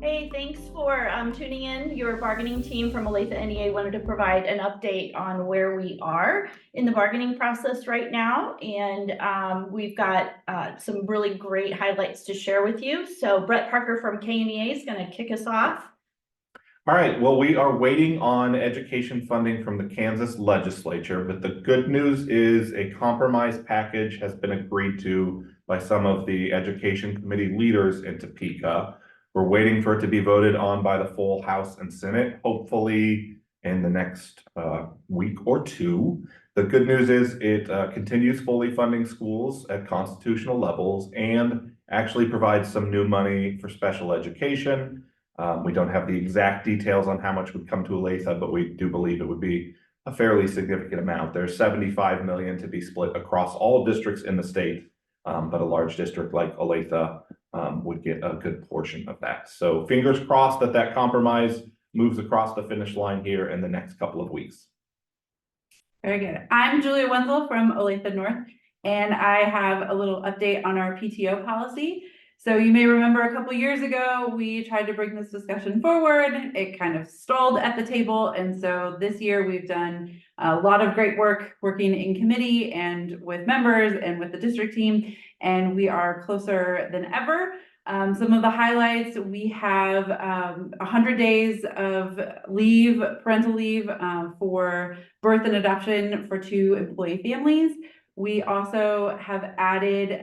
Hey, thanks for tuning in. Your bargaining team from Olathe NEA wanted to provide an update on where we are in the bargaining process right now. And we've got some really great highlights to share with you. So Brett Parker from KNEA is going to kick us off. All right, well, we are waiting on education funding from the Kansas legislature, but the good news is a compromise package has been agreed to by some of the education committee leaders in Topeka. We're waiting for it to be voted on by the full House and Senate, hopefully in the next week or two. The good news is it continues fully funding schools at constitutional levels and actually provides some new money for special education. We don't have the exact details on how much would come to Olathe, but we do believe it would be a fairly significant amount. There's 75 million to be split across all districts in the state, but a large district like Olathe would get a good portion of that. So fingers crossed that that compromise moves across the finish line here in the next couple of weeks. Very good. I'm Julia Wenzel from Olathe North, and I have a little update on our PTO policy. So you may remember a couple years ago, we tried to bring this discussion forward. It kind of stalled at the table. And so this year we've done a lot of great work working in committee and with members and with the district team, and we are closer than ever. Some of the highlights, we have 100 days of leave, parental leave for birth and adoption for 2 employee families. We also have added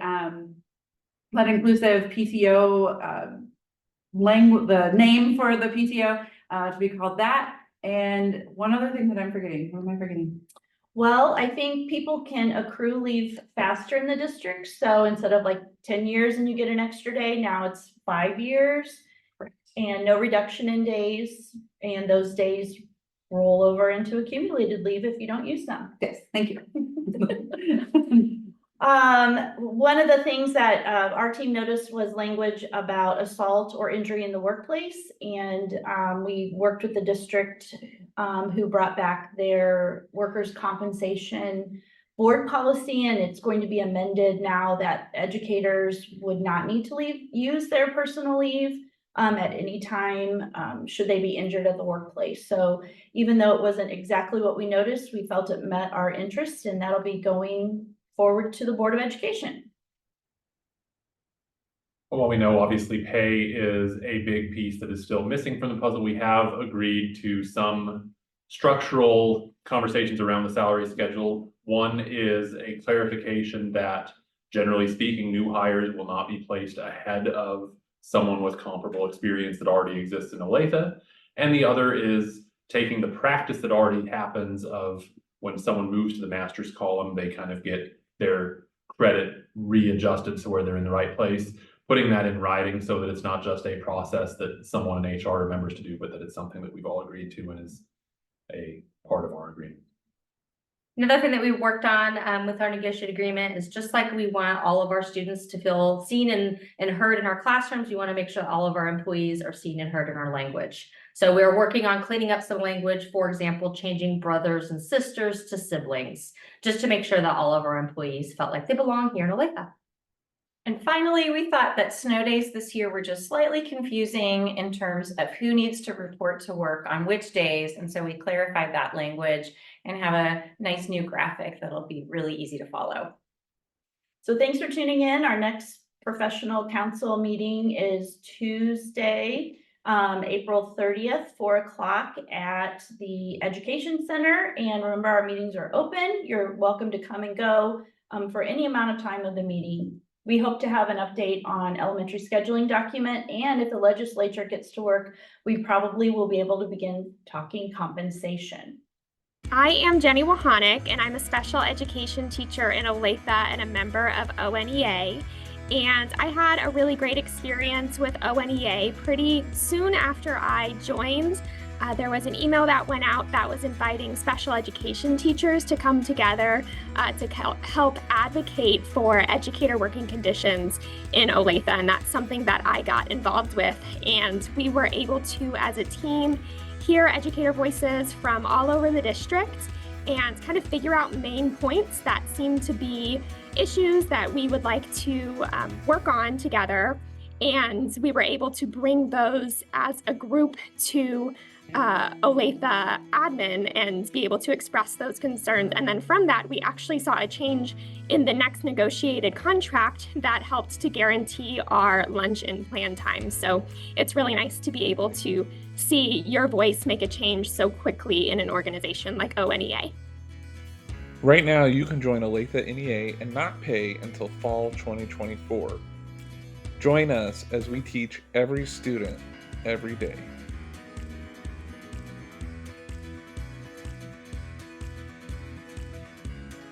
that inclusive PTO the name for the PTO to be called that. And one other thing that I'm forgetting. What am I forgetting? Well, I think people can accrue leave faster in the district. So instead of like 10 years and you get an extra day, now it's 5 years. Correct. And no reduction in days. And those days roll over into accumulated leave if you don't use them. Yes, thank you. One of the things that our team noticed was language about assault or injury in the workplace. And we worked with the district who brought back their workers' compensation board policy, and it's going to be amended now that educators would not need to use their personal leave at any time should they be injured at the workplace. So even though it wasn't exactly what we noticed, we felt it met our interests, and that'll be going forward to the Board of Education. Well, we know obviously pay is a big piece that is still missing from the puzzle. We have agreed to some structural conversations around the salary schedule. One is a clarification that, generally speaking, new hires will not be placed ahead of someone with comparable experience that already exists in Olathe. And the other is taking the practice that already happens of when someone moves to the master's column, they kind of get their credit readjusted to where they're in the right place, putting that in writing so that it's not just a process that someone in HR remembers to do, but that it's something that we've all agreed to and is a part of our agreement. Another thing that we worked on with our negotiated agreement is just like we want all of our students to feel seen and heard in our classrooms, we want to make sure all of our employees are seen and heard in our language. So we're working on cleaning up some language, for example, changing brothers and sisters to siblings, just to make sure that all of our employees felt like they belong here in Olathe. And finally, we thought that snow days this year were just slightly confusing in terms of who needs to report to work on which days. And so we clarified that language and have a nice new graphic that'll be really easy to follow. So thanks for tuning in. Our next professional council meeting is Tuesday, April 30th, 4 o'clock at the Education Center. And remember, our meetings are open. You're welcome to come and go for any amount of time of the meeting. We hope to have an update on elementary scheduling document, and if the legislature gets to work, we probably will be able to begin talking compensation. I am Jenny Wahanick, and I'm a special education teacher in Olathe and a member of ONEA. And I had a really great experience with ONEA pretty soon after I joined. There was an email that went out that was inviting special education teachers to come together to help advocate for educator working conditions in Olathe, and that's something that I got involved with. And we were able to, as a team, hear educator voices from all over the district and kind of figure out main points that seem to be issues that we would like to work on together. And we were able to bring those as a group to Olathe admin and be able to express those concerns. And then from that, we actually saw a change in the next negotiated contract that helped to guarantee our lunch and plan time. So it's really nice to be able to see your voice make a change so quickly in an organization like ONEA. Right now, you can join Olathe NEA and not pay until fall 2024. Join us as we teach every student every day.